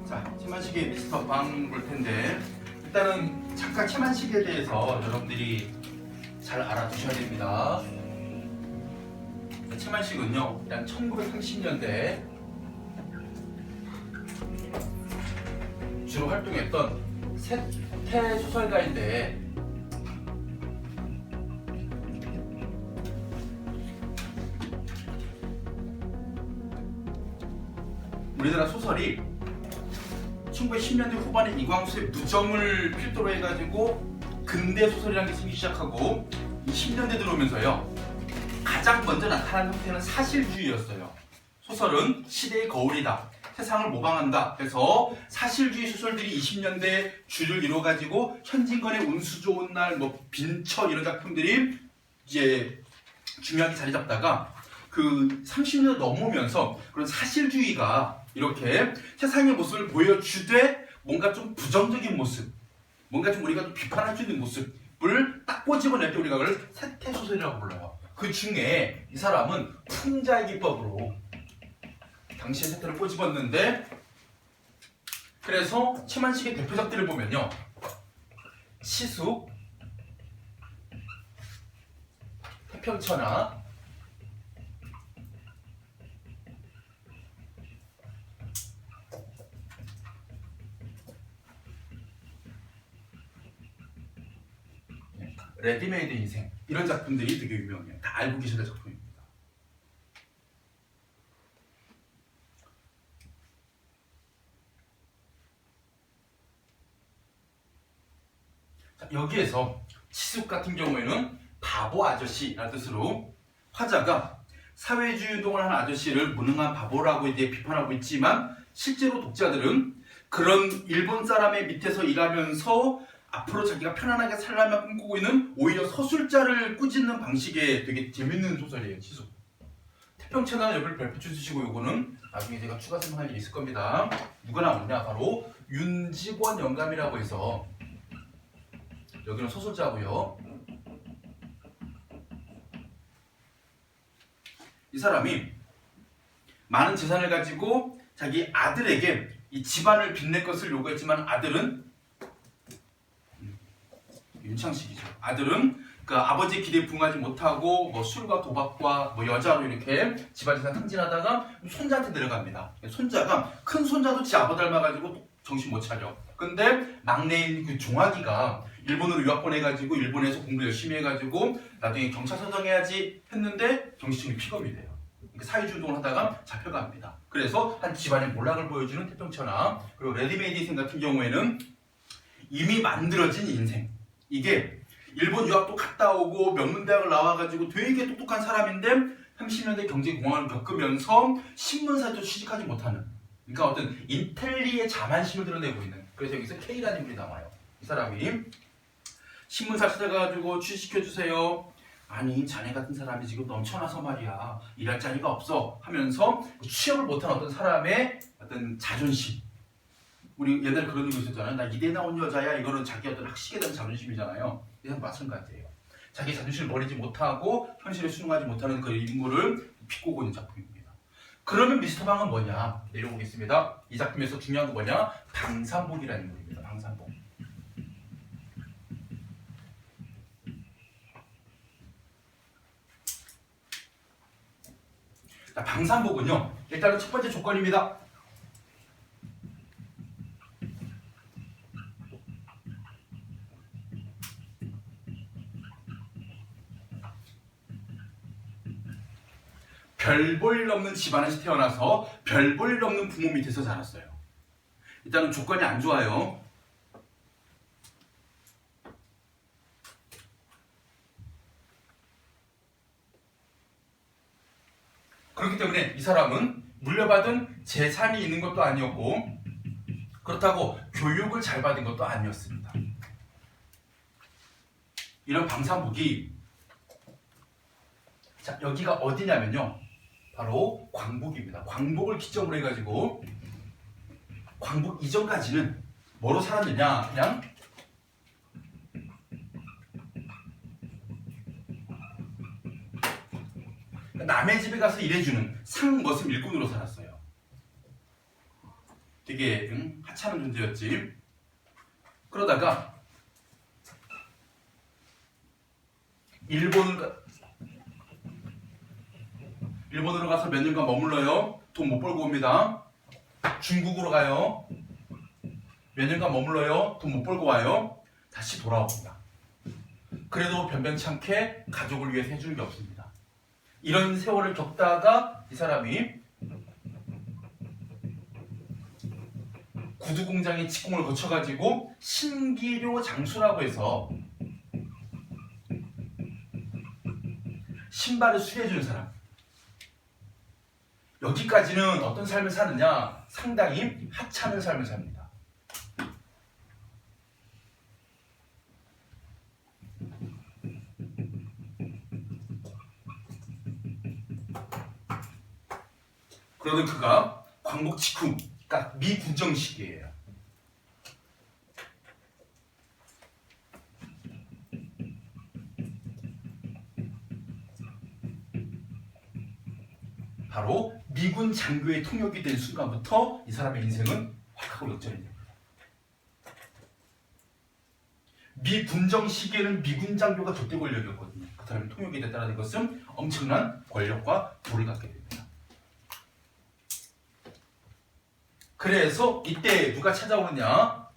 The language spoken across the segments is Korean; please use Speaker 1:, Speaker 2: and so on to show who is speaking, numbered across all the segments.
Speaker 1: 자, 채만식의 미스터 빵 볼 텐데 일단은 잠깐 채만식에 대해서 여러분들이 잘 알아두셔야 됩니다. 채만식은요, 약 1930년대 주로 활동했던 세태 소설가인데 우리나라 소설이 1910년대 후반에 이광수의 무정을 필두로 해가지고 근대 소설이라는 게 생기기 시작하고 이 10년대 들어오면서요 가장 먼저 나타난 형태는 사실주의였어요. 소설은 시대의 거울이다, 세상을 모방한다. 그래서 사실주의 소설들이 20년대 주를 이뤄가지고 현진건의 운수 좋은 날, 뭐 빈처 이런 작품들이 이제 중요하게 자리 잡다가 그 30년 넘으면서 그런 사실주의가 이렇게 세상의 모습을 보여주되 뭔가 좀 부정적인 모습, 뭔가 좀 우리가 좀 비판할 수 있는 모습을 딱 꼬집어낼 때 우리가 그걸 세태소설이라고 불러요. 그 중에 이 사람은 풍자의 기법으로 당시의 세태를 꼬집었는데, 그래서 채만식의 대표작들을 보면요, 시숙, 태평천하, 레디메이드 인생, 이런 작품들이 되게 유명해요. 다 알고 계셔야 될 작품입니다. 자, 여기에서 시숙 같은 경우에는 바보 아저씨라는 뜻으로 화자가 사회주의 운동을 하는 아저씨를 무능한 바보라고 이제 비판하고 있지만, 실제로 독자들은 그런 일본 사람의 밑에서 일하면서 앞으로 자기가 편안하게 살려면 꿈꾸고 있는 오히려 서술자를 꾸짖는 방식의 되게 재밌는 소설이에요. 시숙. 태평천하 옆을 별표 주시고, 요거는 나중에 제가 추가 설명할 일이 있을 겁니다. 누가 나오냐, 바로 윤직원 영감이라고 해서, 여기는 소설자고요. 이 사람이 많은 재산을 가지고 자기 아들에게 이 집안을 빛낼 것을 요구했지만, 아들은 윤창식이죠. 아들은 그 아버지 기대에 부응하지 못하고 뭐 술과 도박과 뭐 여자로 이렇게 집안에서 승진하다가 손자한테 내려갑니다. 손자가, 큰 손자도 지 아버 닮아가지고 정신 못 차려. 근데 막내인 그 종아기가 일본으로 유학 보내가지고 일본에서 공부 열심히 해가지고 나중에 경찰서장 해야지 했는데 정신증이 픽업이 돼요. 그러니까 사회주의 운동을 하다가 잡혀갑니다. 그래서 한 집안의 몰락을 보여주는 태평천하. 그리고 레디메이드 인생 같은 경우에는 이미 만들어진 인생. 이게 일본 유학도 갔다 오고 명문대학을 나와가지고 되게 똑똑한 사람인데 30년대 경제공황을 겪으면서 신문사도 취직하지 못하는, 그러니까 어떤 인텔리의 자만심을 드러내고 있는, 그래서 여기서 K라는 인물이 나와요. 이 사람이 신문사 찾아가지고 취직시켜주세요. 아니, 자네 같은 사람이 지금 넘쳐나서 말이야, 일할 자리가 없어 하면서 취업을 못한 어떤 사람의 어떤 자존심, 우리 옛날에 그런 얘기 있었잖아요. 나 이대 나온 여자야. 이거는 자기 어떤 학식에 대한 자존심이잖아요. 이건 마찬가지예요. 자기 자존심을 버리지 못하고 현실에 순응하지 못하는 그 인물을 비꼬고 있는 작품입니다. 그러면 미스터 방은 뭐냐? 내려보겠습니다. 이 작품에서 중요한 거 뭐냐? 방산복이라는 인물입니다. 방산복. 자, 방산복은요, 일단은 첫 번째 조건입니다. 별 볼 일 없는 집안에서 태어나서 별 볼 일 없는 부모 밑에서 자랐어요. 일단은 조건이 안 좋아요. 그렇기 때문에 이 사람은 물려받은 재산이 있는 것도 아니었고, 그렇다고 교육을 잘 받은 것도 아니었습니다. 이런 방산복이, 자, 여기가 어디냐면요, 바로 광복입니다. 광복을 기점으로 해가지고 광복 이전까지는 뭐로 살았느냐, 그냥 남의 집에 가서 일해주는 상머슴 일꾼으로 살았어요. 되게 하찮은 존재였지. 그러다가 일본으로 가서 몇 년간 머물러요. 돈 못 벌고 옵니다. 중국으로 가요. 몇 년간 머물러요. 돈 못 벌고 와요. 다시 돌아옵니다. 그래도 변변치 않게 가족을 위해서 해주는 게 없습니다. 이런 세월을 겪다가 이 사람이 구두 공장의 직공을 거쳐가지고 신기료 장수라고 해서 신발을 수리해주는 사람. 여기까지는 어떤 삶을 사느냐? 상당히 하찮은 삶을 삽니다. 그러던 그가 광복 직후, 그러니까 미군정 시기예요. 바로 미군 장교의 통역이 된 순간부터 이 사람의 인생은 확 하고 역전이 됩니다. 미군정 시기에는 미군 장교가 절대 권력이었거든요. 그 사람이 통역이 됐다는 것은 엄청난 권력과 부를 갖게 됩니다. 그래서 이때 누가 찾아오느냐?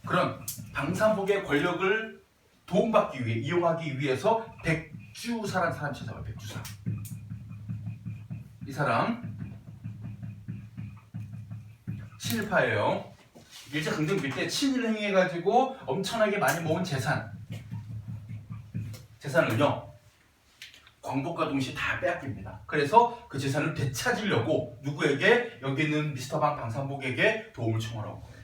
Speaker 1: 그런 방산복의 권력을 도움받기 위해, 이용하기 위해서 백주사라는 사람이 찾아와요. 백주사. 이 사람 친일파예요. 일제강점기 때 친일을 행해가지고 엄청나게 많이 모은 재산을요 광복과 동시에 다 빼앗깁니다. 그래서 그 재산을 되찾으려고 누구에게? 여기 있는 미스터 방 방산복에게 도움을 청하러 온 거예요.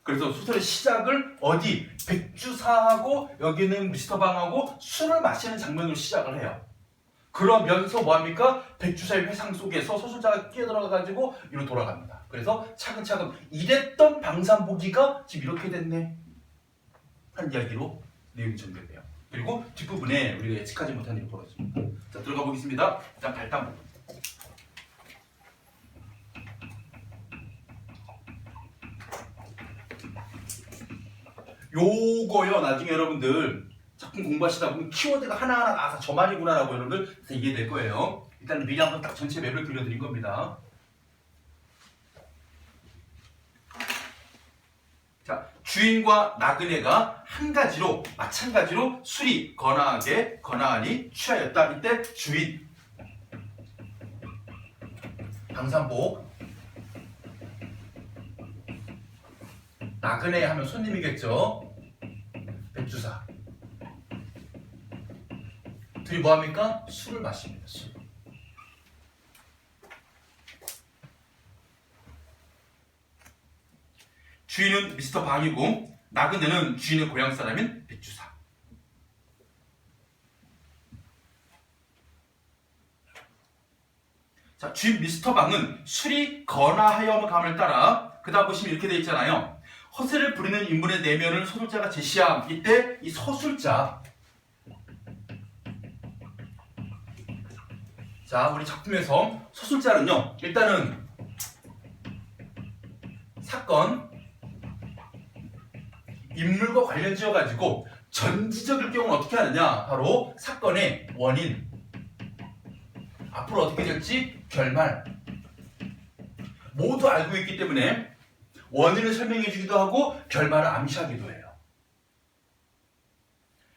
Speaker 1: 그래서 소설의 시작을 어디? 백주사하고 여기 있는 미스터 방하고 술을 마시는 장면으로 시작을 해요. 그러면서 뭐합니까? 백주사의 회상 속에서 소설자가 끼어들어가지고 이로 돌아갑니다. 그래서 차근차근 이랬던 방산복이가 지금 이렇게 됐네 한 이야기로 내용이 전개돼요. 그리고 뒷부분에 우리가 예측하지 못한 일이 벌어집니다. 자, 들어가 보겠습니다. 일단 발단 부분. 요거요, 나중에 여러분들 작품 공부하시다 보면 키워드가 하나하나 나와서 저만이구나라고 여러분들 이해될 거예요. 일단 미리 한번 딱 전체 맵을 그려드린 겁니다. 자, 주인과 나그네가 한 가지로, 마찬가지로 술이 거나하니 취하였다. 이때 주인, 방산복, 나그네 하면 손님이겠죠. 백주사. 둘이 뭐합니까? 술을 마십니다. 술. 주인은 미스터 방이고 나그네는 주인의 고향 사람인 백주사. 자, 주인 미스터 방은 술이 거나하여 감을 따라 그 다음 보시면 이렇게 되어 있잖아요. 허세를 부리는 인물의 내면을 서술자가 제시함. 이때 이 서술자, 자, 우리 작품에서 서술자는요, 일단은 사건, 인물과 관련 지어가지고 전지적일 경우는 어떻게 하느냐? 바로 사건의 원인, 앞으로 어떻게 될지 결말 모두 알고 있기 때문에 원인을 설명해 주기도 하고 결말을 암시하기도 해요.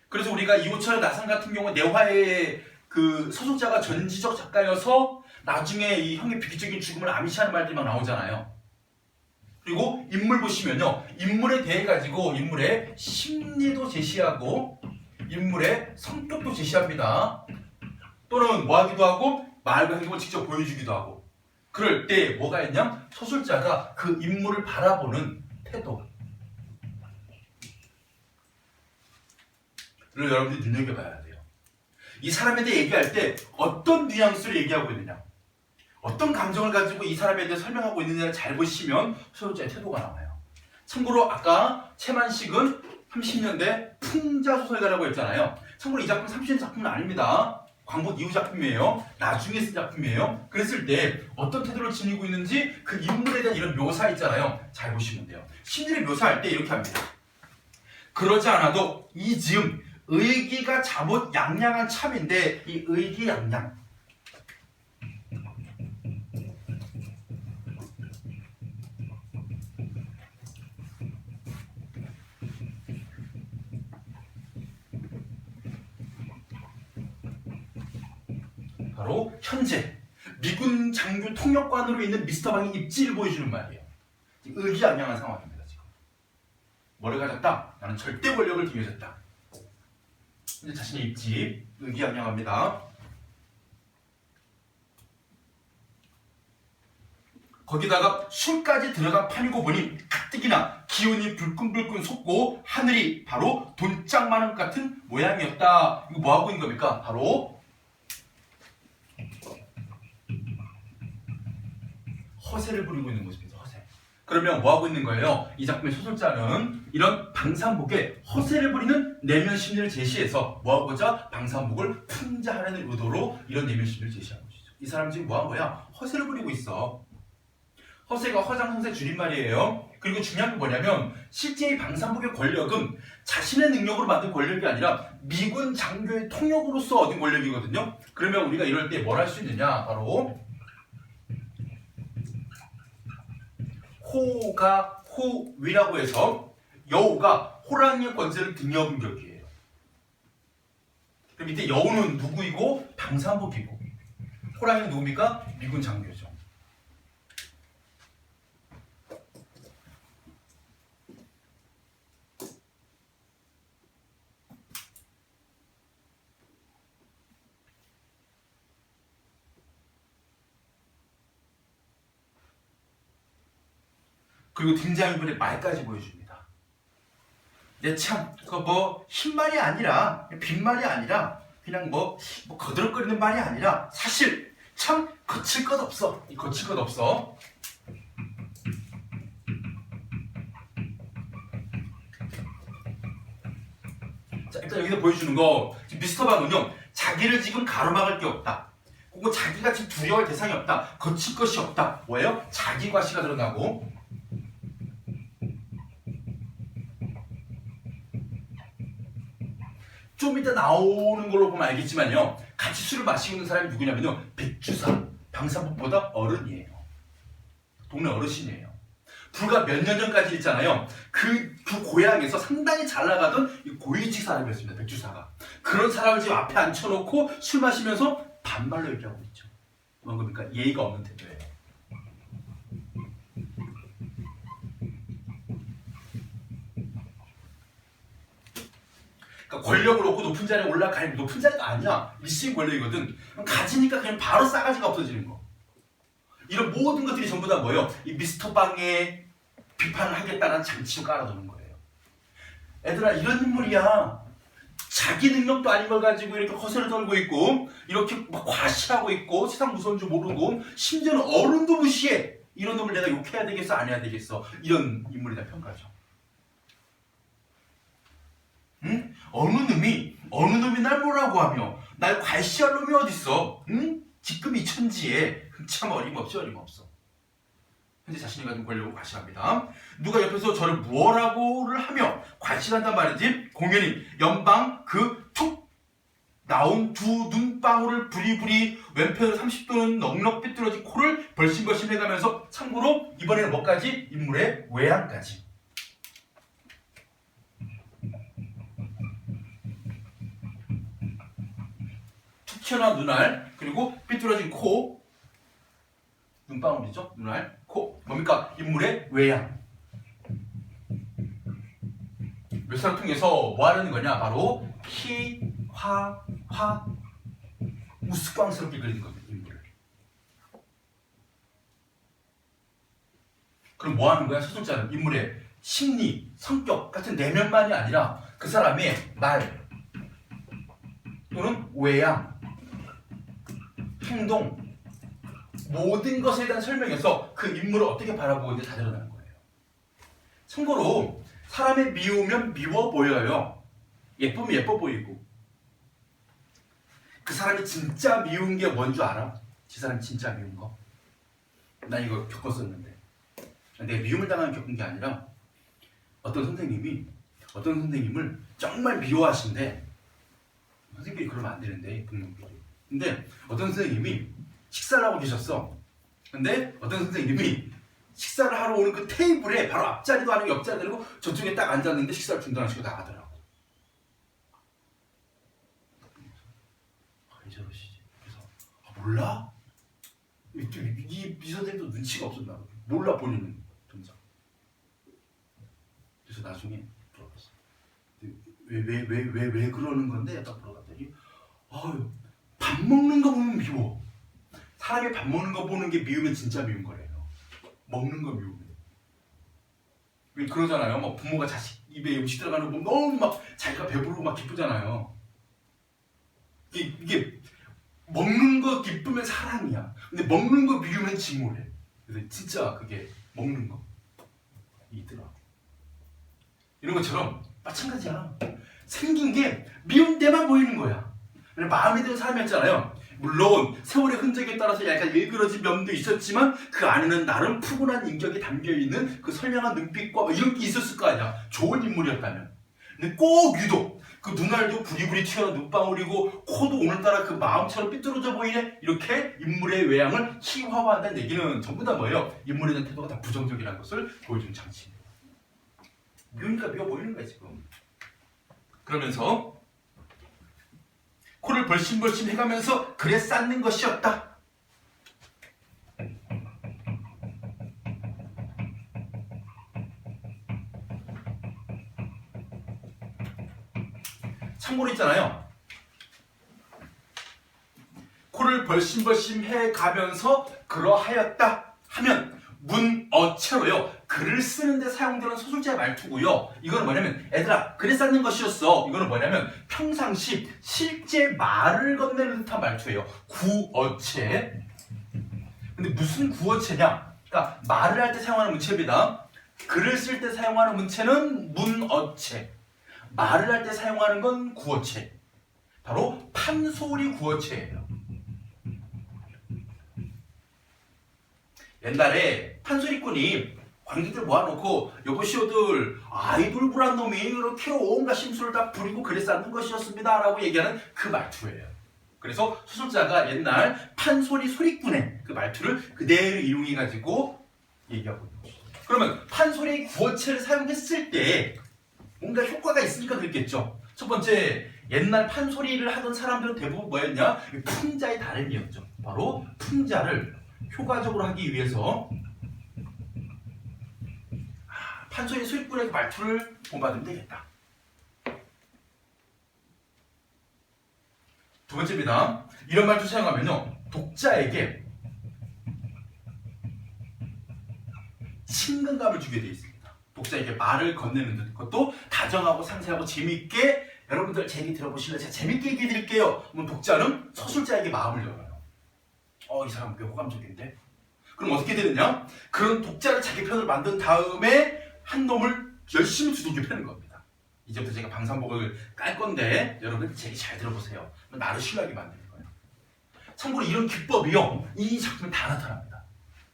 Speaker 1: 그래서 우리가 이호철 나상 같은 경우 내화의 그 서술자가 전지적 작가여서 나중에 이 형의 비극적인 죽음을 암시하는 말들이 막 나오잖아요. 그리고 인물 보시면요, 인물에 대해 가지고 인물의 심리도 제시하고 인물의 성격도 제시합니다. 또는 뭐 하기도 하고 말과 행동을 직접 보여주기도 하고. 그럴 때 뭐가 있냐? 서술자가 그 인물을 바라보는 태도를 여러분들이 눈여겨봐야 돼요. 이 사람에 대해 얘기할 때 어떤 뉘앙스로 얘기하고 있느냐, 어떤 감정을 가지고 이 사람에 대해 설명하고 있느냐를 잘 보시면 서술자의 태도가 나와요. 참고로 아까 채만식은 30년대 풍자소설가라고 했잖아요. 참고로 이 작품 30년 작품은 아닙니다. 광복 이후 작품이에요. 나중에 쓴 작품이에요. 그랬을 때 어떤 태도를 지니고 있는지 그 인물에 대한 이런 묘사 있잖아요. 잘 보시면 돼요. 심리를 묘사할 때 이렇게 합니다. 그러지 않아도 이 즈음 의기가 잠옷 양양한 참인데 이 의기양양 바로 현재 미군 장교 통역관으로 있는 미스터 방의 입지를 보여주는 말이에요. 의기양양한 상황입니다. 지금 뭐를 가졌다? 나는 절대 권력을 뒤에졌다. 이제 자신의 입지 의기양양합니다. 거기다가 술까지 들어간 판이고 보니 가뜩이나 기운이 불끈불끈 솟고 하늘이 바로 돈짝 많은 것 같은 모양이었다. 이거 뭐하고 있는 겁니까? 바로 허세를 부리고 있는 모습입니다. 허세. 그러면 뭐하고 있는 거예요? 이 작품의 소설자는 이런 방산복에 허세를 부리는 내면 심리를 제시해서 뭐하고자 방산복을 풍자하려는 의도로 이런 내면 심리를 제시한 것이죠. 이 사람 지금 뭐한 거야? 허세를 부리고 있어. 허세가 허장성세 줄임말이에요. 그리고 중요한 게 뭐냐면 실제 이 방산복의 권력은 자신의 능력으로 만든 권력이 아니라 미군 장교의 통역으로서 얻은 권력이거든요. 그러면 우리가 이럴 때 뭘 할 수 있느냐? 바로 호가 호위라고 해서 여우가 호랑이의 권세를 등에 업은 격이에요. 그럼 이때 여우는 누구이고 방산복이고 호랑이는 누굽니까? 미군 장교죠. 그리고 등장인물의 말까지 보여줍니다. 참, 그거 뭐 흰말이 아니라 빈말이 아니라 그냥 뭐 거드럭거리는 말이 아니라 사실 참 거칠 것 없어. 거칠 것 없어. 자, 일단 여기서 보여주는 거 지금 미스터 방은요 자기를 지금 가로막을 게 없다. 그리고 자기가 지금 두려워할 대상이 없다. 거칠 것이 없다. 뭐예요? 자기 과시가 드러나고 좀 이따 나오는 걸로 보면 알겠지만요. 같이 술을 마시고 있는 사람이 누구냐면요. 백주사, 방산복보다 어른이에요. 동네 어르신이에요. 불과 몇 년 전까지 있잖아요. 그 고향에서 상당히 잘 나가던 고위직 사람이었습니다. 백주사가. 그런 사람을 지금 앞에 앉혀놓고 술 마시면서 반말로 얘기하고 있죠. 그러니까 예의가 없는 태도예요. 그러니까 권력을 얻고 높은 자리에 올라가는 높은 자리가 아니야. 일시의 권력이거든. 가지니까 그냥 바로 싸가지가 없어지는 거. 이런 모든 것들이 전부 다 뭐예요? 이 미스터 방의 비판을 하겠다는 장치로 깔아두는 거예요. 애들아 이런 인물이야. 자기 능력도 아닌 걸 가지고 이렇게 허세를 떨고 있고 이렇게 막 과시하고 있고 세상 무서운 줄 모르고 심지어는 어른도 무시해. 이런 놈을 내가 욕해야 되겠어 안 해야 되겠어. 이런 인물이다 평가죠. 응? 어느 놈이 날 뭐라고 하며 날 괄시할 놈이 어딨어? 응? 지금 이 천지에 참 어림없어. 현재 자신이 가진 권력을 과시합니다. 누가 옆에서 저를 무엇라고를 하며 과시한단 말이지 공연히 연방 그 툭 나온 두 눈방울을 부리부리 왼편으로 30도는 넉넉 삐뚤어진 코를 벌심벌심 해가면서 참고로 이번에는 뭐까지? 인물의 외양까지. 툭 튀어나온 눈알 그리고 삐뚤어진 코 눈방울이죠. 눈알, 코. 뭡니까? 인물의 외양. 묘사를 통해서 뭐 하려는 거냐? 바로 희, 화, 우스꽝스럽게 그리는 겁니다. 인물을. 그럼 뭐 하는 거야? 소설자는 인물의 심리, 성격 같은 내면만이 아니라 그 사람의 말 또는 외양, 행동 모든 것에 대한 설명에서 그 인물을 어떻게 바라보고 있는지 다 드러나는 거예요. 참고로 사람이 미우면 미워 보여요. 예쁘면 예뻐 보이고 그 사람이 진짜 미운 게 뭔 줄 알아? 그 사람이 진짜 미운 거? 난 이거 겪었었는데, 내가 미움을 당하는 겪은 게 아니라 어떤 선생님을 정말 미워하신대. 선생님이 그러면 안 되는데, 부모님들이. 근데 어떤 선생님이 식사를 하고 계셨어. 근데 어떤 선생님이 식사를 하러 오는 그 테이블에 바로 앞자리도 아니고 옆자리도 아니고 저쪽에 딱 앉았는데 식사를 중단하시고 나가더라고. 왜 저러시지? 그래서 몰라? 이 선생님도 눈치가 없었나 봐. 몰라 본인은 정작. 그래서 나중에 물어봤어. 왜 그러는 건데? 딱 물어봤더니 아유, 밥 먹는 거 보면 미워. 사람이 밥 먹는 거 보는 게 미우면 진짜 미운 거래요. 먹는 거 미우면. 그러잖아요. 막 부모가 자식 입에 음식 들어가는 거 보면 너무 막 자기가 배부르고 막 기쁘잖아요. 이게 먹는 거 기쁘면 사랑이야. 근데 먹는 거 미우면 증오래. 그래서 진짜 그게 먹는 거 이더라. 이런 것처럼 마찬가지야. 생긴 게 미운 데만 보이는 거야. 마음에 드는 사람이었잖아요. 물론 세월의 흔적에 따라서 약간 일그러진 면도 있었지만 그 안에는 나름 푸근한 인격이 담겨있는 그 선량한 눈빛과 이런 게 있었을 거 아니야. 좋은 인물이었다면. 근데 꼭 유독 그 눈알도 부리부리 튀어나온 눈방울이고 코도 오늘따라 그 마음처럼 삐뚤어져 보이네. 이렇게 인물의 외양을 희화화한다는 얘기는 전부 다 뭐예요? 인물에 대한 태도가 다 부정적이라는 것을 보여주는 장치입니다. 미우니까 미워 보이는 거야 지금. 그러면서 코를 벌심벌심 해가면서 그래 쌓는 것이었다. 참고로 있잖아요. 코를 벌심벌심 해가면서 그러하였다 하면 문어체로요. 글을 쓰는데 사용되는 소설자의 말투고요. 이거는 뭐냐면 애들아 글에 쌓는 것이었어. 이거는 뭐냐면 평상시 실제 말을 건네는 듯한 말투예요. 구어체. 근데 무슨 구어체냐? 그러니까 말을 할 때 사용하는 문체입니다. 글을 쓸 때 사용하는 문체는 문어체. 말을 할 때 사용하는 건 구어체. 바로 판소리 구어체예요. 옛날에 판소리꾼이 관객들 모아놓고 여보시오들 아이돌 불한 놈이 이렇게 온갖 심술을 다 부리고 글에 쌓는 것이었습니다 라고 얘기하는 그 말투예요. 그래서 소설자가 옛날 판소리 소리꾼의 그 말투를 그대로 이용해가지고 얘기하고 있는 거죠. 그러면 판소리 구어체를 사용했을 때 뭔가 효과가 있으니까 그랬겠죠. 첫 번째, 옛날 판소리를 하던 사람들은 대부분 뭐였냐? 풍자의 다름이었죠. 바로 풍자를 효과적으로 하기 위해서 판소리 소리꾼의 말투를 본받으면 되겠다. 두 번째입니다. 이런 말투 사용하면요, 독자에게 친근감을 주게 되어 있습니다. 독자에게 말을 건네는 것도 다정하고 상세하고 재미있게, 여러분들 제 얘기 들어보실래요? 제가 재밌게 얘기해 드릴게요. 그럼 독자는 서술자에게 마음을 열어요. 이 사람 꽤 호감적인데? 그럼 어떻게 되느냐? 그런 독자를 자기 편으로 만든 다음에 한 놈을 열심히 두들겨 패는 겁니다. 이제부터 제가 방산복을 깔 건데 여러분 제 얘기 잘 들어보세요. 나를 신뢰하게 만드는 거예요. 참고로 이런 기법이요, 이 작품에 다 나타납니다.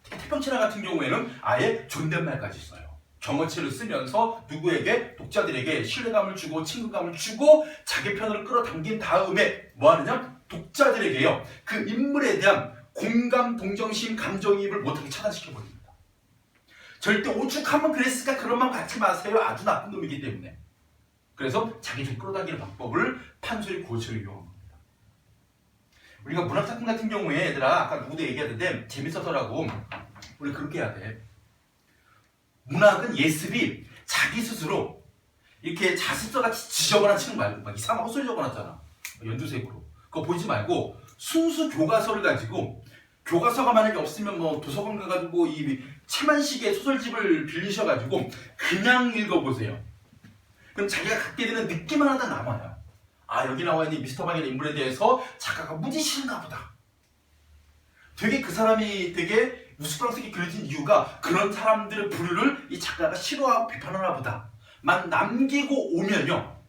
Speaker 1: 태평천하 같은 경우에는 아예 존댓말까지 써요. 경어체를 쓰면서 누구에게, 독자들에게 신뢰감을 주고 친근감을 주고 자기 편으로 끌어당긴 다음에 뭐 하느냐? 독자들에게요, 그 인물에 대한 공감, 동정심, 감정이입을 못하게 차단시켜버립니다. 절대 오죽하면 그랬을까 그런 마음 갖지 마세요. 아주 나쁜 놈이기 때문에. 그래서 자기 좀 끌어당기는 방법을 판소리 구어체로 이용한 겁니다. 우리가 문학작품 같은 경우에 얘들아, 아까 누구도 얘기하던데 재밌었더라고. 우리 그렇게 해야 돼. 문학은 예습이 자기 스스로 이렇게 자습서같이 지적어나 치는 말고 막 이상한 헛소리 적어놨잖아. 연두색으로. 그거 보지 말고 순수 교과서를 가지고, 교과서가 만약에 없으면 뭐 도서관 가가지고 이 채만식의 소설집을 빌리셔가지고 그냥 읽어보세요. 그럼 자기가 갖게 되는 느낌 하나 다 남아요. 아, 여기 나와 있는 미스터 방의 인물에 대해서 작가가 무지 싫은가 보다. 되게 그 사람이 되게 우스꽝스럽게 그려진 이유가 그런 사람들의 부류를 이 작가가 싫어하고 비판하나 보다 만 남기고 오면요,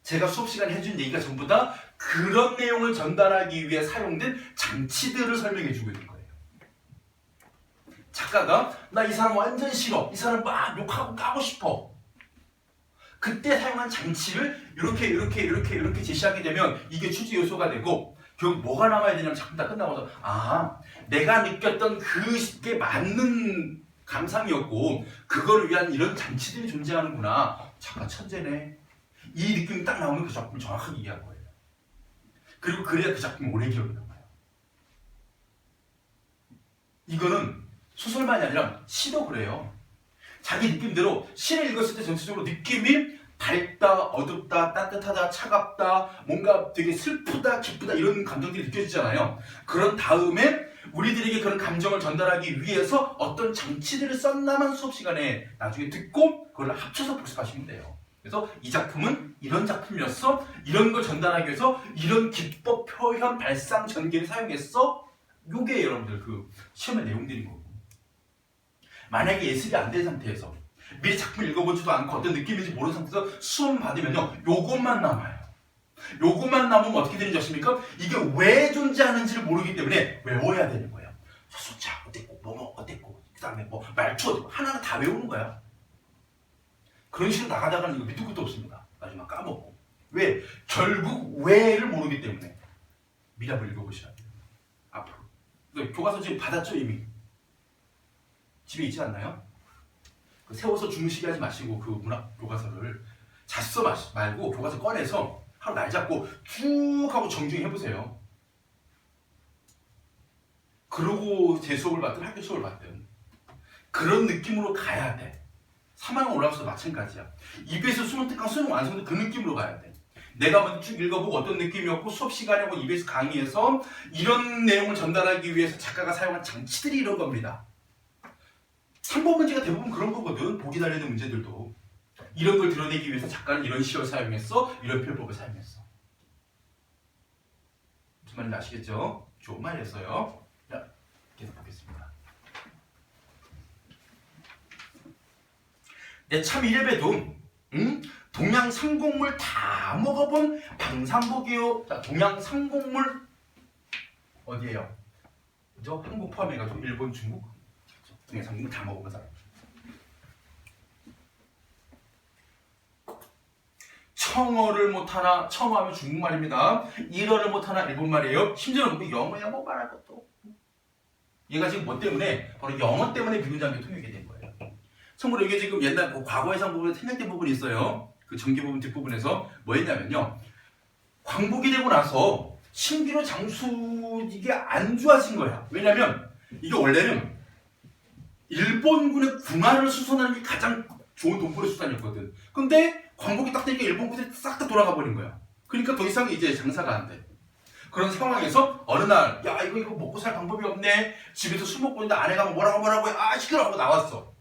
Speaker 1: 제가 수업 시간에 해준 얘기가 전부 다 그런 내용을 전달하기 위해 사용된 장치들을 설명해주고 있는 거예요. 작가가 나 이 사람 완전 싫어. 이 사람 막 욕하고 까고 싶어. 그때 사용한 장치를 이렇게 제시하게 되면 이게 주제 요소가 되고 결국 뭐가 남아야 되냐면 작품 다 끝나고서 내가 느꼈던 그게 맞는 감상이었고 그걸 위한 이런 장치들이 존재하는구나. 작가 천재네. 이 느낌이 딱 나오면 그 작품을 정확하게 이해한 거예요. 그리고 그래야 그 작품이 오래 기억에 남아요. 이거는 소설만이 아니라 시도 그래요. 자기 느낌대로 시를 읽었을 때 전체적으로 느낌이 밝다, 어둡다, 따뜻하다, 차갑다, 뭔가 되게 슬프다, 기쁘다 이런 감정들이 느껴지잖아요. 그런 다음에 우리들에게 그런 감정을 전달하기 위해서 어떤 장치들을 썼나만 수업 시간에 나중에 듣고 그걸 합쳐서 복습하시면 돼요. 그래서 이 작품은 이런 작품이었어. 이런 걸 전달하기 위해서 이런 기법, 표현, 발상, 전개를 사용했어. 요게 여러분들 그 시험의 내용들인 거고. 만약에 예습이 안 된 상태에서 미리 작품을 읽어보지도 않고 어떤 느낌인지 모르는 상태에서 수업 받으면요 요것만 남아요. 요것만 남으면 어떻게 되는지 아십니까? 이게 왜 존재하는지를 모르기 때문에 외워야 되는 거예요. 소자 어땠고 뭐뭐 어땠고 그 다음에 뭐 말투 어땠고 하나하나 다 외우는 거야. 그런 식으로 나가다가는 이거 밑도 끝도 없습니다. 나중에 까먹고. 왜? 결국 왜를 모르기 때문에 미리 한번 읽어보셔야 돼요. 앞으로. 교과서 지금 받았죠 이미? 집에 있지 않나요? 세워서 주무시게 하지 마시고 그 문학 교과서를 잤어 말고 교과서 꺼내서 하루 날 잡고 쭉 하고 정중히 해보세요. 그러고 제 수업을 받든 학교 수업을 받든 그런 느낌으로 가야 돼. 3학년 올라가서도 마찬가지야. EBS 수능 특강 수능 완성도 그 느낌으로 가야 돼. 내가 먼저 쭉 읽어보고 어떤 느낌이었고 수업 시간에 뭐 EBS 강의에서 이런 내용을 전달하기 위해서 작가가 사용한 장치들이 이런 겁니다. 3번 문제가 대부분 그런 거거든. 보기 달리는 문제들도. 이런 걸 드러내기 위해서 작가는 이런 시를 사용했어. 이런 표현법을 사용했어. 무슨 말인지 아시겠죠? 좋은 말이었어요. 자, 계속 보겠습니다. 내 참 이래봬도 동양 상곡물 다 먹어본 방산복이요. 자, 동양 상곡물 어디예요? 그죠? 한국 포함해가지고 일본, 중국 동양 상곡물 다 먹어본 사람. 청어를 못하나, 청어하면 중국말입니다. 일어를 못하나 일본말이에요. 심지어는 뭐 영어야 뭐 말할 것도. 얘가 지금 뭐 때문에? 바로 영어 때문에 비군장교 통역이 된 거예요. 참고로 이게 지금 옛날 그 과거 해상 부분에 생략된 부분이 있어요. 그 전기 부분 뒷부분에서 뭐 했냐면요. 광복이 되고 나서 신기로 장수 이게 안 좋아진 거야. 왜냐면 이게 원래는 일본군의 궁화를 수선하는 게 가장 좋은 돈벌이 수단이었거든. 근데 광복이 딱 되니까 일본군이 싹 다 돌아가 버린 거야. 그러니까 더 이상 이제 장사가 안 돼. 그런 상황에서 어느 날 야 이거 먹고 살 방법이 없네. 집에서 술 먹고 있는데 아내가 뭐라고 해. 아 시끄러워 하고 나왔어.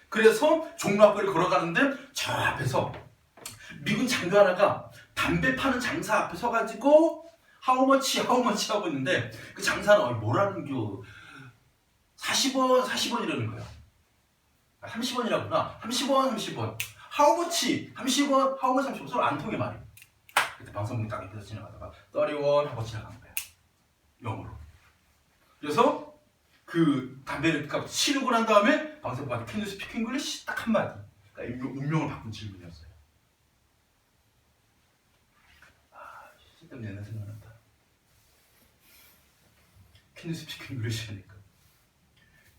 Speaker 1: 그래서 종로 앞거리 걸어가는데 저 앞에서 미군 장교 하나가 담배 파는 장사 앞에 서가지고 하우머치 하고 있는데 그 장사는 뭐라는겨 40원 이러는 거야. 30원이라구나. 30원. 하우머치 30원, 하우머치 30원 서로 안 통해 말이. 그때 방송국 딱 옆에서 지나가다가 30원 하고 지나간 거야. 영어로. 그래서 그 담배를 치르고 난 다음에 방송국한테 Can you speak English? 딱 한마디. 그러니까 운명을 바꾼 질문이었어요. 쓸데없는 옛날 생각난다. Can you speak English? 하니까.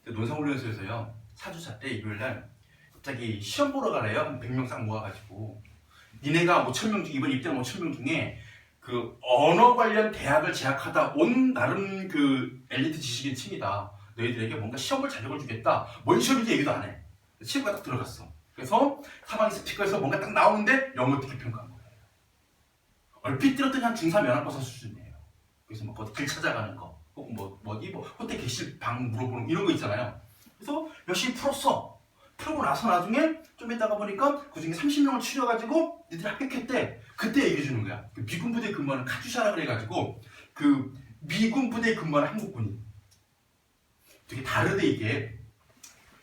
Speaker 1: 논산훈련소에서요. 사주차 때 일요일날 갑자기 시험 보러 가래요. 한 100명 싹 모아가지고. 니네가 5,000명 중 이번 입대한 5,000명 중에 그 언어 관련 대학을 재학하다 온 나름 그 엘리트 지식인 층이다. 너희들에게 뭔가 시험을 자격을 주겠다. 뭔 시험인지 얘기도 안 해. 친구가 딱 들어갔어. 그래서 사방에 스피커에서 뭔가 딱 나오는데 영어 듣기 평가한 거예요. 얼핏 들었더니 한 중3 연합고사 수준이에요. 그래서 뭐 어디 길 찾아가는 거, 혹은 뭐 호텔 객실 방 물어보는 이런 거 있잖아요. 그래서 열심히 풀었어. 풀고 나서 나중에 좀 있다가 보니까 그 중에 30명을 추려가지고 니들이 합격했대. 그때 얘기해 주는 거야. 그 미군 부대에 근무하는 카투샤라 그래가지고 그 미군 부대에 근무하는 한국군이 되게 다르대 이게.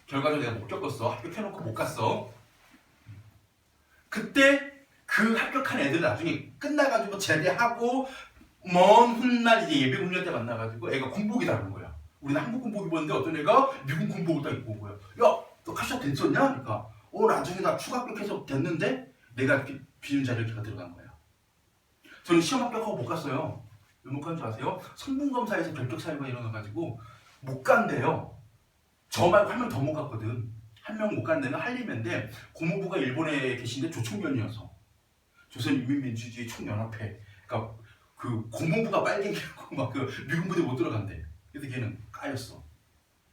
Speaker 1: 결과적으로 내가 못 겪었어. 합격해놓고 못 갔어. 그때 그 합격한 애들 나중에 끝나가지고 제대하고 먼 훗날 이제 예비 훈련 때 만나가지고 애가 군복이 다른 거야. 우리는 한국 군복 입었는데 어떤 애가 미국 군복을 딱 입고 온 거야. 야, 너 카시아 됐었냐? 그러니까 나중에 나 추가 합격해서 됐는데 내가 이렇게 비운 자리를 걔가 들어간 거야. 저는 시험 합격하고 못 갔어요. 왜 못 간 줄 아세요? 성분검사에서 결격 사유가 일어나가지고 못 간대요. 저 말고 한 명 더 못 갔거든. 한 명 못 간 데는 한림인데 고모부가 일본에 계신데 조총련이어서 조선인민민주주의 총연합회, 그러니까 그 고모부가 빨갱이고 막 그 미군 부대 못 들어간대. 그래서 걔는 까였어.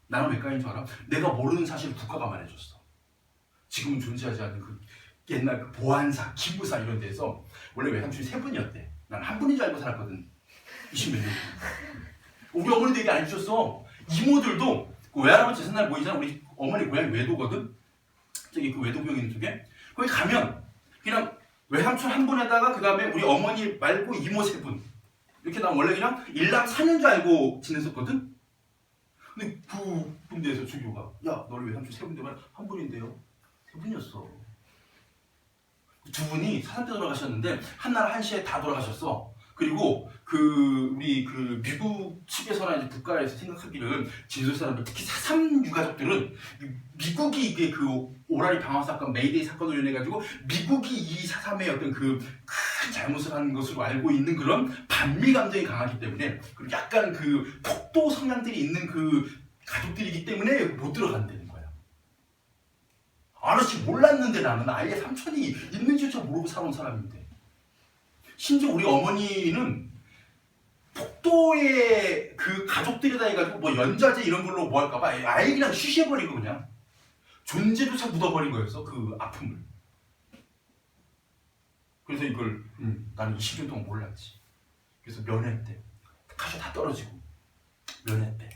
Speaker 1: 나는 왜 까인 줄 알아? 내가 모르는 사실을 국가가 말해줬어. 지금은 존재하지 않는 그 옛날 그 보안사, 기무사 이런 데서 원래 외삼촌이 3분이었대. 난 한 분인 줄 알고 살았거든. 20몇 년. 우리 어머니도 얘기 안 해주셨어. 이모들도 그 외할아버지 제삿날 모이잖아. 우리 어머니 고향이 외도거든. 저기 그 외도구역 있는 쪽에. 거기 가면 그냥 외삼촌 한 분에다가 그 다음에 우리 어머니 말고 이모 3분. 이렇게 난 원래 그냥 일남 4년 줄 알고 지냈었거든. 근데 그 군대에서 주교가 야 너를 외삼촌 3분인데 한 분인데요. 3분이었어. 두 분이 사상 때 돌아가셨는데 한날 1시에 다 돌아가셨어. 그리고 우리 미국 측에서나 이제 국가에서 생각하기를 제주도 사람들 특히 4.3 유가족들은 미국이 이게 그 오라리 방화 사건, 메이데이 사건으로 인해 가지고 미국이 이 4.3의 어떤 그 큰 잘못을 한 것으로 알고 있는 그런 반미 감정이 강하기 때문에 그리고 약간 그 폭도 성향들이 있는 그 가족들이기 때문에 못 들어간다는 거야. 아저씨 몰랐는데 나는 아예 삼촌이 있는지조차 모르고 살아온 사람인데. 심지어 우리 어머니는 폭도의 그 가족들이다 해가지고 뭐 연좌제 이런 걸로 뭐 할까봐 아예 그냥 쉬쉬해버리고 그냥 존재조차 묻어버린 거였어. 그 아픔을. 그래서 이걸 나는 20년 동안 몰랐지. 그래서 면회때 카시 다 떨어지고 면회때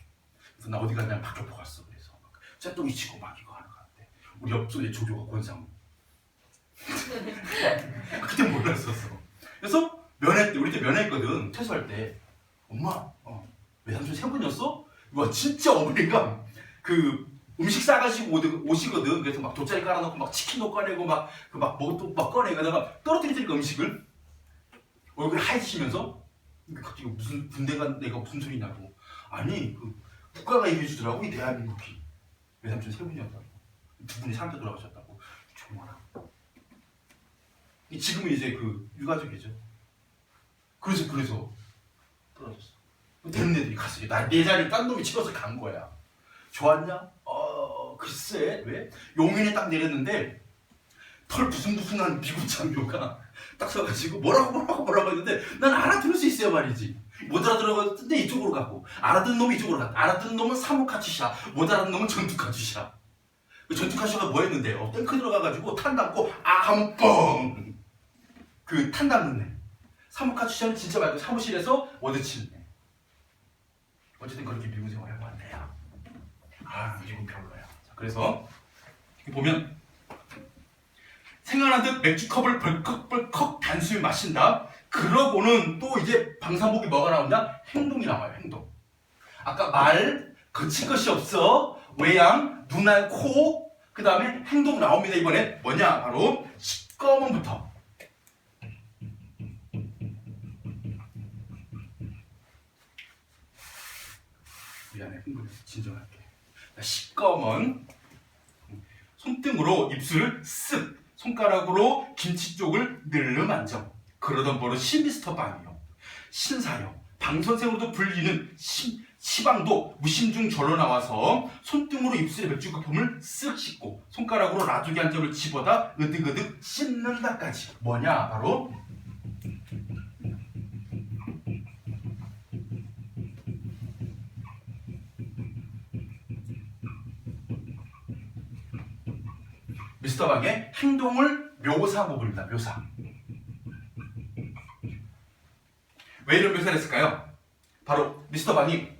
Speaker 1: 그래서 나 어디 가냐 박격포 갔어. 그래서 쨘똥이 치고 막 이거 하는 거 같대. 우리 옆쪽에 조교가 권상우. 그때 몰랐었어. 그래서 면회 때 우리 때 면회했거든. 퇴소할 때 엄마 외삼촌 3분이었어? 와 진짜 어머니가 그 음식 싸가지고 오시거든. 그래서 막 돗자리 깔아놓고 막 치킨도 꺼내고 막 뭐또 막 꺼내다가 떨어뜨리니까 음식을 얼굴 하얘지시면서 갑자기 무슨 군대가 내가 무슨 소리냐고. 아니 그 국가가 얘기해주더라고. 이 대한민국이 외삼촌 3분이었다고. 2분이 상태 돌아가셨다고. 정말 지금은 이제 그 유가족이죠. 그래서 떨어졌어. 되는 애들이 갔어. 내 자리를 딴 놈이 치러서 간 거야. 좋았냐? 글쎄 왜? 용인에 딱 내렸는데 털 부숭부숭한 미국 장교가 딱 서가지고 뭐라고 했는데 난 알아들을 수 있어야 말이지. 못 알아들었는데 이쪽으로 가고 알아듣는 놈이 이쪽으로 갔다. 알아듣는 놈은 사무카츠샤, 못 알아듣는 놈은 전투카츠샤. 그 전투카츠샤가 뭐 했는데 탱크 들어가가지고 탄 담고 하면 뻥! 그 탄 담는 애. 사무카츠샤는 진짜 말고 사무실에서 워드 치는 애. 어쨌든 그렇게 미국 생활을 해봤네요. 미국은 별로야. 자, 그래서 보면 생각난 듯 맥주컵을 벌컥벌컥 단숨에 마신다. 그러고는 또 이제 방산복이 뭐가 나온다? 행동이 나와요. 행동. 아까 말 거칠 것이 없어. 외양, 눈알, 코. 그 다음에 행동 나옵니다. 이번에 뭐냐? 바로 시꺼먼부터. 미안해. 흥분해서 진정할게. 시꺼먼. 손등으로 입술을 쓱. 손가락으로 김치 쪽을 늘름만져. 그러던 버릇이 미스터 방이요. 신사요. 방선생으로도 불리는 시방도 무심중 절로 나와서 손등으로 입술에 맥주 거품을 쓱 씻고 손가락으로 라두기 한 점을 집어다 으득으득 씹는다까지. 뭐냐? 바로 미스터 박의 행동을 묘사하고 부른다. 묘사. 왜 이런 묘사를 했을까요? 바로 미스터 박이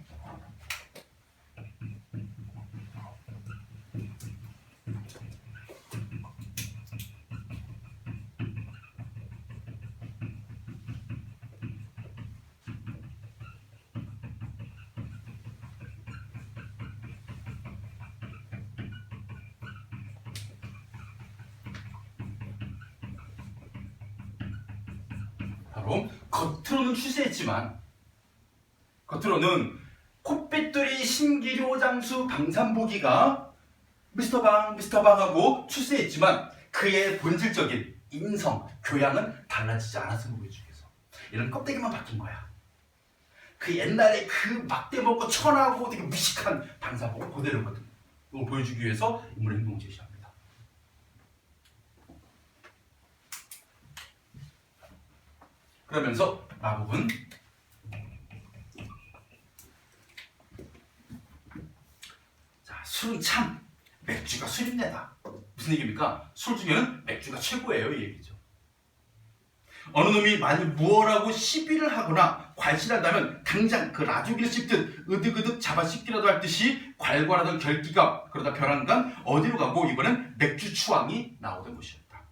Speaker 1: 바로 겉으로는 추세했지만 겉으로는 콧빛들이 신기루 장수 방산보기가 미스터 방 하고 추세했지만 그의 본질적인 인성, 교양은 달라지지 않았음을 보여주기 위해서 이런 껍데기만 바뀐 거야. 그 옛날에 그 막대 먹고 천하고 되게 무식한 방산보고 그대로거든. 이걸 보여주기 위해서 인물의 행동을 제시합니다. 그러면서 마법은 술은 참 맥주가 술입니다. 무슨 얘기입니까? 술 중에는 맥주가 최고예요 이 얘기죠. 어느 놈이 만일 무엇라고 시비를 하거나 괄신한다면 당장 그 라조기를 씹듯 으득으득 잡아 씹기라도 할 듯이 괄괄하던 결기가 그러다 벼랑간 어디로 가고 이번엔 맥주 추왕이 나오던 곳이었다.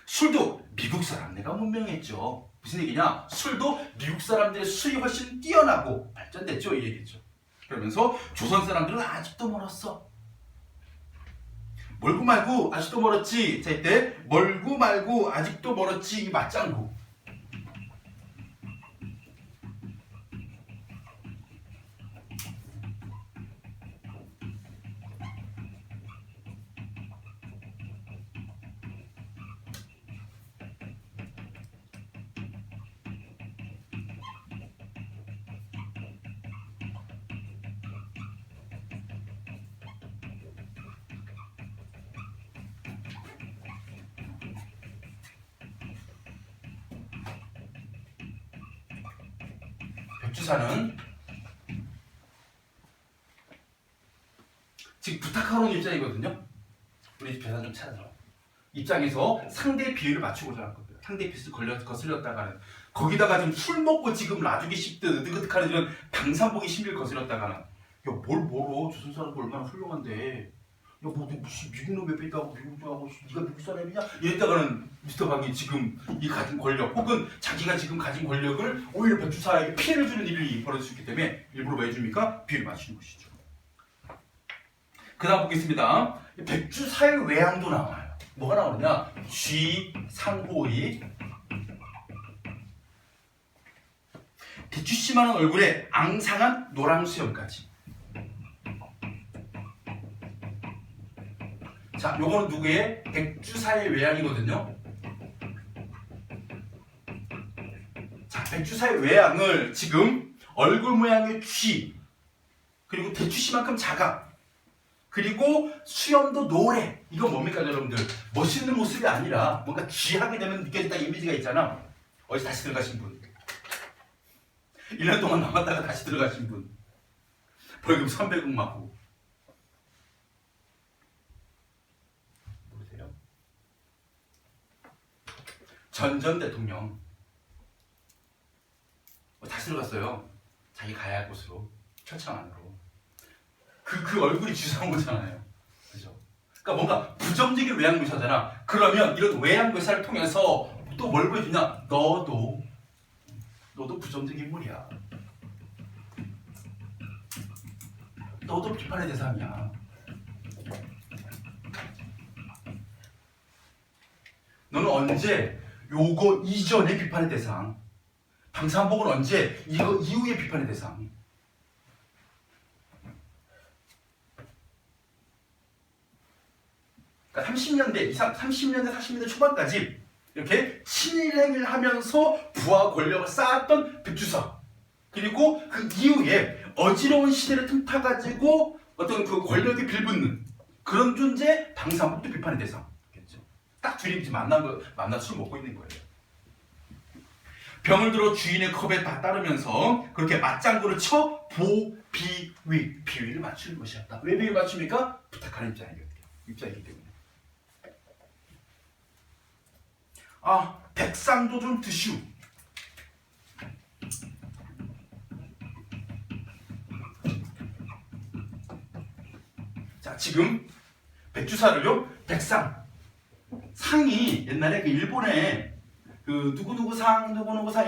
Speaker 1: 술도 미국 사람네가 문명했죠. 무슨 얘기냐? 술도 미국 사람들의 술이 훨씬 뛰어나고 발전됐죠 이 얘기죠. 그러면서 조선 사람들은 아직도 멀었어. 멀고 말고 아직도 멀었지. 자, 이때 멀고 말고 아직도 멀었지. 이 맞장구. 백주사는 지금 부탁하러 온 입장이거든요. 우리 집 계산 좀 찾아줘. 입장에서 상대의 비율을 맞추고자 할 겁니다. 상대의 비율을 거슬렸다가는 거기다가 지금 술 먹고 지금 라죽이 씹듯 으득으득하는 이런 방산복이 심리를 거슬렸다가는 야 뭘 멀어 조선 사람도 얼마나 훌륭한데 야 뭐 무슨 미국 놈 옆에 있다고 미국하고 네가 미국 사람이냐 이랬다가는 미스터 박이 지금 이 가진 권력 혹은 자기가 지금 가진 권력을 오히려 백주사에게 피해를 주는 일이 벌어질 수 있기 때문에 일부러 뭐 해줍니까? 비율을 맞추는 것이죠. 그 다음 보겠습니다. 백주사의 외양도 나와요. 뭐가 나오느냐? 쥐, 상호이 대추씨만한 얼굴에 앙상한 노랑수염까지. 자, 요거는 누구의? 백주사의 외양이거든요. 자, 백주사의 외양을 지금 얼굴 모양의 쥐 그리고 대추씨만큼 작아 그리고 수염도 노래. 이건 뭡니까 여러분들? 멋있는 모습이 아니라 뭔가 쥐하게 되면 느껴진다 이미지가 있잖아. 어디서 다시 들어가신 분 1년 동안 남았다가 다시 들어가신 분 벌금 300억 맞고 모르세요? 전 대통령 다시 들어갔어요. 자기 가야 할 곳으로 철창 안으로. 그 얼굴이 쥐사온 거잖아요. 그죠? 그러니까 뭔가 부정적인 외양 묘사잖아. 그러면 이런 외양 묘사를 통해서 또 뭘 보여주냐? 너도 부정적인 인물이야. 너도 비판의 대상이야. 너는 언제 요거 이전의 비판의 대상, 방산복은 언제 이거 이후의 비판의 대상. 그러니까 30년대, 40년대 초반까지 이렇게 친일행위를 하면서 부와 권력을 쌓았던 백주사. 그리고 그 이후에 어지러운 시대를 틈타가지고 어떤 그 권력에 빌붙는 그런 존재 방산복도 비판의 대상. 딱 둘이 이제 만나 술 먹고 있는 거예요. 병을 들어 주인의 컵에 다 따르면서 그렇게 맞장구를 쳐 비위를 맞추는 것이었다. 왜 비위 맞춥니까? 부탁하는 입장이기 때문에. 백상도 좀 드시오. 자, 지금 백주사를요, 백상. 상이 옛날에 그 일본에 그 누구누구 상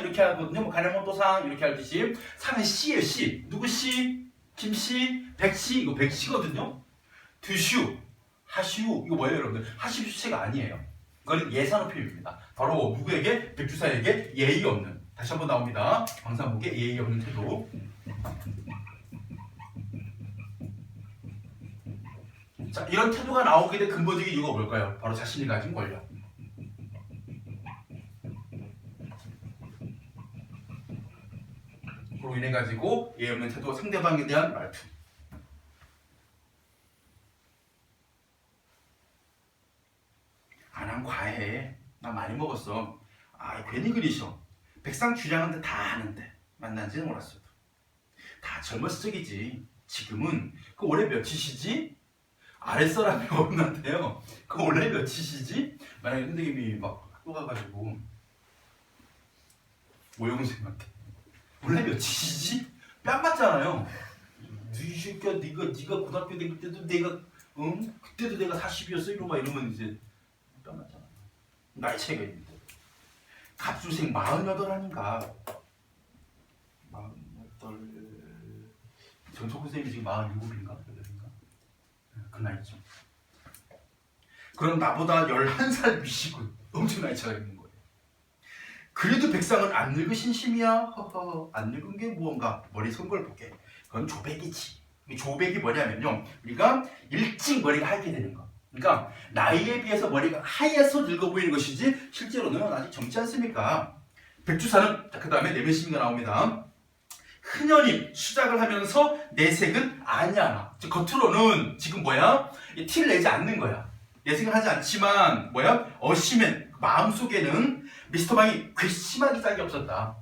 Speaker 1: 이렇게 하거든요. 뭐 가네모토 상 이렇게 하듯이 상은 씨예요, 씨. 누구 씨? 김씨, 백씨, 이거 백씨거든요. 드슈, 하시우, 이거 뭐예요, 여러분들? 하시우 주체가 아니에요. 이거는 예산어 표현입니다. 바로 누구에게? 백주사에게 예의 없는, 다시 한번 나옵니다. 광산복의 예의 없는 태도. 자, 이런 태도가 나오게 된 근본적인 이유가 뭘까요? 바로 자신이 가진 권력. 그로 인해 가지고 예의 없는 태도, 상대방에 대한 말투. 난 과해. 나 많이 먹었어. 괜히 그리셔. 백상 주량은 다 아는데 만난지는 몰랐어도. 다 젊었을 적이지. 지금은 그 올해 몇이시지? 아랫사람이 없는데요. 그 원래 몇이시지? 만약에 선생님이 막 학교 가가지고 모형생한테 원래 몇이시지? 뺨 맞잖아요. 이 새끼야, 네가 고등학교 다닐 때도 내가 그때도 내가 40이었어 이러고 막 이러면 이제 뺨 맞잖아. 나이 차이가 있는데. 갑수생 48 아닌가? 48. 정철구 선생님이 지금 47인가? 8인가? 그 나이죠. 그럼 나보다 11살 위시군. 엄청 나이 차이가 있는 거예요. 그래도 백상은 안 늙으신 심이야. 허허. 안 늙은 게 무언가. 머리 선 걸 볼게. 그건 조백이지. 조백이 뭐냐면요, 우리가 일찍 머리가 하얗게 되는 거. 그러니까 나이에 비해서 머리가 하얘서 늙어 보이는 것이지 실제로는 아직 젊지 않습니까? 백주사는, 그 다음에 내면심이가 나옵니다. 흔연히 수작을 하면서 내색은 아니야. 즉 겉으로는 지금 티를 내지 않는 거야. 내색은 하지 않지만 어심엔 마음속에는 미스터 방이 괘씸하기 짝이 없었다.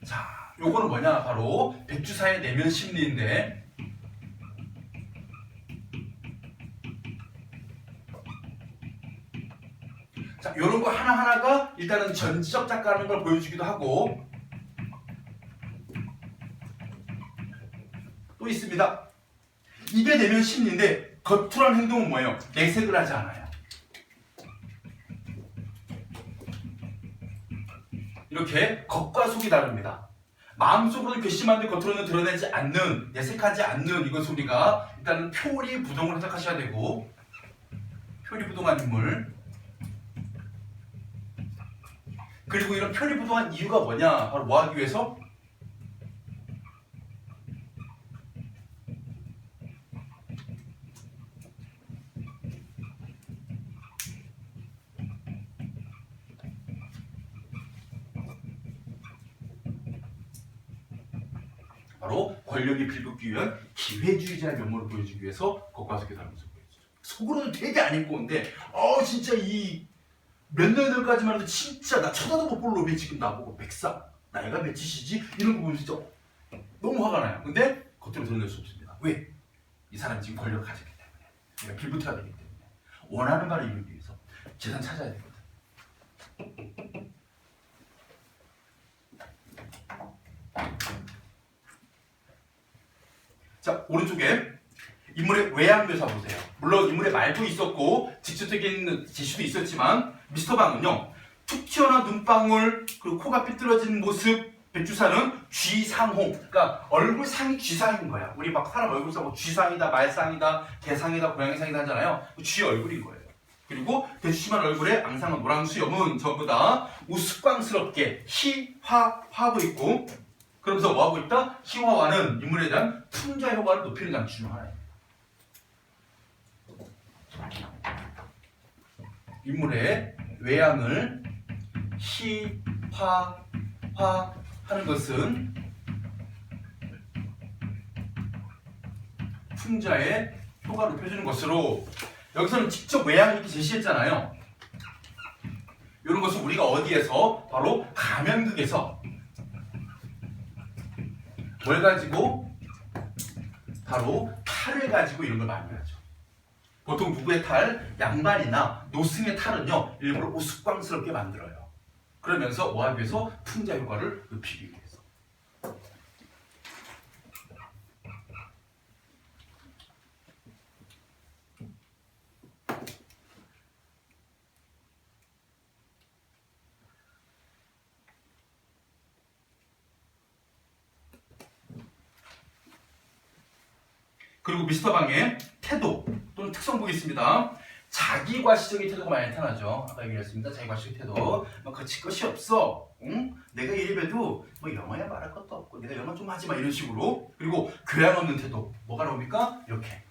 Speaker 1: 자, 요거는 바로 백주사의 내면 심리인데, 자, 요런 거 하나하나가 일단은 전지적 작가라는 걸 보여주기도 하고, 또 있습니다. 이게 내면 심리인데 겉으로 한 행동은 뭐예요? 내색을 하지 않아요. 이렇게 겉과 속이 다릅니다. 마음속으로는 괘씸한데 겉으로는 드러내지 않는, 내색하지 않는 이것을 우리가 일단은 표리부동을 해석하셔야 되고, 표리부동한 인물. 그리고 이런 표리부동한 이유가 뭐냐? 바로 뭐 하기 위해서? 바로 권력이 빌붙기 위한 기회주의자의 면모를 보여주기 위해서 겉과 속이 다른 모습을 보여주죠. 속으로는 되게 안 입고온데 진짜 이 몇 년까지만 해도 진짜 나 쳐다도 못 볼 놈이 지금 나보고 백상 나이가 몇이시지? 이런 거 보면 진짜 너무 화가 나요. 근데 겉으로 드러낼 수 없습니다. 왜? 이 사람이 지금 권력을 가졌기 때문에, 내가 빌붙어야 되기 때문에, 원하는 바를 이루기 위해서 재산 찾아야 되거든. 자, 오른쪽에 인물의 외양 묘사 보세요. 물론 인물의 말도 있었고 직접적인 제시도 있었지만 미스터 방은요, 툭 튀어나온 눈방울, 그리고 코가 삐뚤어진 모습, 백주사는 쥐상홍, 그러니까 얼굴 상이 쥐상인 거야. 우리 막 사람 얼굴 상 쥐상이다, 말상이다, 개상이다, 고양이상이다 하잖아요. 쥐 얼굴인 거예요. 그리고 대추심한 얼굴에 앙상한 노랑 수염은 전부 다 우스꽝스럽게 희화하고 있고, 그러면서 뭐하고 있다? 희화화는 인물에 대한 풍자 효과를 높이는 장치 중 하나입니다. 인물의 외양을 희화화하는 것은 풍자의 효과를 높여주는 것으로, 여기서는 직접 외양을 이렇게 제시했잖아요. 이런 것은 우리가 어디에서? 바로 가면극에서 뭘 가지고? 바로 탈을 가지고 이런 걸 많이 하죠. 보통 누구의 탈? 양반이나 노승의 탈은요, 일부러 우스꽝스럽게 만들어요. 그러면서 뭐 하기 위해서? 풍자 효과를 높이기 위해서. 그리고 미스터 방의 태도 또는 특성 보겠습니다. 자기과시적인 태도가 많이 나타나죠. 아까 얘기했습니다. 자기과시적 태도. 뭐 거칠 것이 없어. 응? 내가 이래봬도 뭐 영어야 말할 것도 없고 내가 영어 좀 하지 마 이런 식으로. 그리고 교양 없는 태도. 뭐가 나옵니까? 이렇게.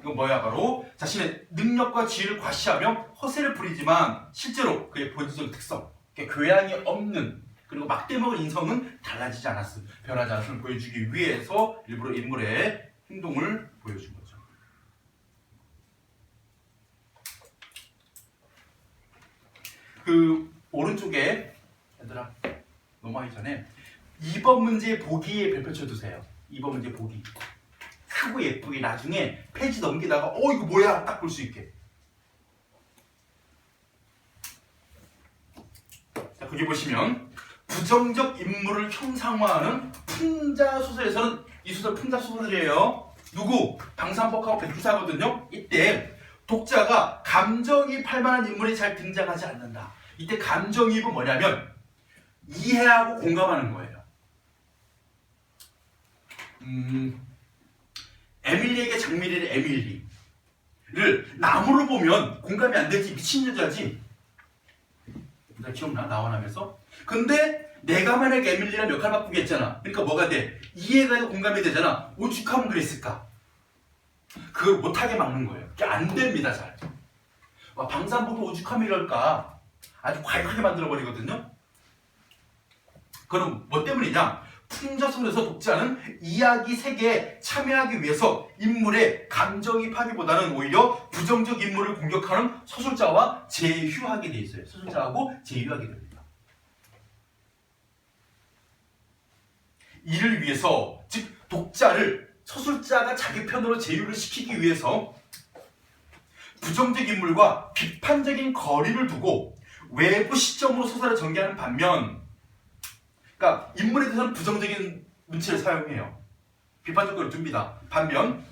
Speaker 1: 이건 뭐야? 바로 자신의 능력과 지위를 과시하며 허세를 부리지만 실제로 그의 본질적인 특성, 교양이 없는 그리고 막대먹은 인성은 달라지지 않았음, 변하지 않았음을 보여주기 위해서 일부러 인물의 행동을 보여준 거죠. 그 오른쪽에 얘들아 넘어가기 전에 2번 문제 보기에 별표 쳐두세요. 2번 문제 보기. 크고 예쁘게 나중에 페이지 넘기다가 이거 뭐야 딱 볼 수 있게. 자, 거기 보시면 부정적 인물을 형상화하는 풍자 소설에서는 이 소설 풍자 소설이에요. 누구? 방산복하고 백두사거든요. 이때 독자가 감정이입할 만한 인물이 잘 등장하지 않는다. 이때 감정이입은 뭐냐면 이해하고 공감하는 거예요. 에밀리에게 장미리를 에밀리를 나무로 보면 공감이 안 되지. 미친 여자지. 나 기억나? 나원하면서. 근데 내가 만약에 에밀리랑 역할 바꾸기 했잖아. 그러니까 뭐가 돼? 이해가 되고 공감이 되잖아. 오죽하면 그랬을까? 그걸 못하게 막는 거예요. 그게 안 됩니다. 잘. 방산복도 오죽하면 이럴까? 아주 과격하게 만들어버리거든요. 그럼 뭐 때문이냐? 풍자소설에서 독자는 이야기 세계에 참여하기 위해서 인물의 감정이입하기보다는 오히려 부정적 인물을 공격하는 서술자와 제휴하게 돼 있어요. 서술자하고 제휴하게 됩니다. 이를 위해서, 즉 독자를 서술자가 자기 편으로 제휴를 시키기 위해서 부정적 인물과 비판적인 거리를 두고 외부 시점으로 소설을 전개하는 반면, 그러니까 인물에 대해서는 부정적인 문체를 사용해요. 비판적 거리를 둡니다. 반면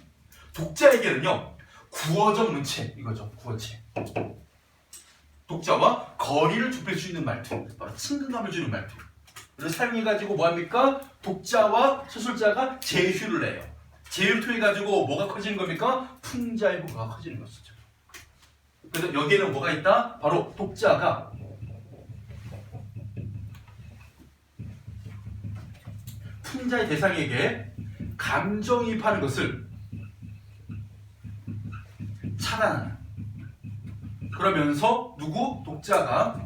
Speaker 1: 독자에게는요 구어적 문체, 이거죠. 구어체. 독자와 거리를 좁힐 수 있는 말투, 바로 친근감을 주는 말투를 사용해가지고 뭐합니까? 독자와 서술자가 제휴를 해요. 제휴를 통해가지고 뭐가 커지는 겁니까? 풍자의 부가 커지는 것이죠. 그래서 여기에는 뭐가 있다? 바로 독자가 풍자의 대상에게 감정이입하는 것을 차단하는. 그러면서 누구? 독자가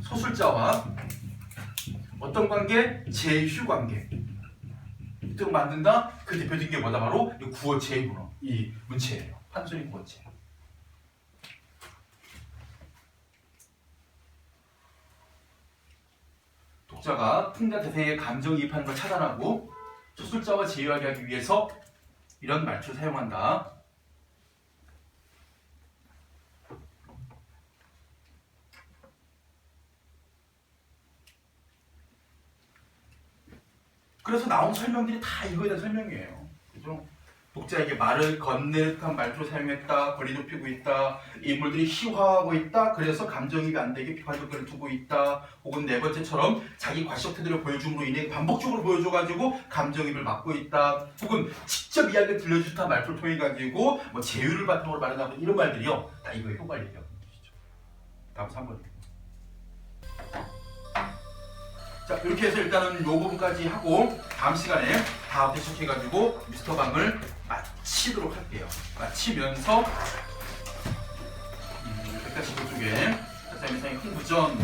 Speaker 1: 서술자와 어떤 관계? 제휴 관계. 이쪽 만든다? 그 대표적인 게 뭐다? 바로 이 구어체의 문어. 이 문체예요. 판소리 구어체. 독자가 풍자 대상의 감정이입하는 걸 차단하고 서술자와 제휴하게 하기 위해서 이런 말투를 사용한다. 그래서 나온 설명들이 다 이거에 대한 설명이에요. 그죠? 독자에게 말을 건네는 듯한 말투를 사용했다. 거리 좁히고 있다. 인물들이 희화하고 있다. 그래서 감정이입이 안 되게 비판적 거리를 두고 있다. 혹은 네 번째처럼 자기 과시적 태도를 보여줌으로 인해 반복적으로 보여줘가지고 감정이입을 막고 있다. 혹은 직접 이야기를 들려준 듯한 말투를 통해가지고 뭐 제휴를 바탕으로 말한다. 이런 말들이요. 다 이거에 효과를 얘기하는 것이죠. 다음 3번. 자, 이렇게 해서 일단은 이 부분까지 하고 다음 시간에 다음 주 시작해가지고 미스터 방을 마치도록 할게요. 마치면서 백다시 쪽에 작자 인상의 홍보전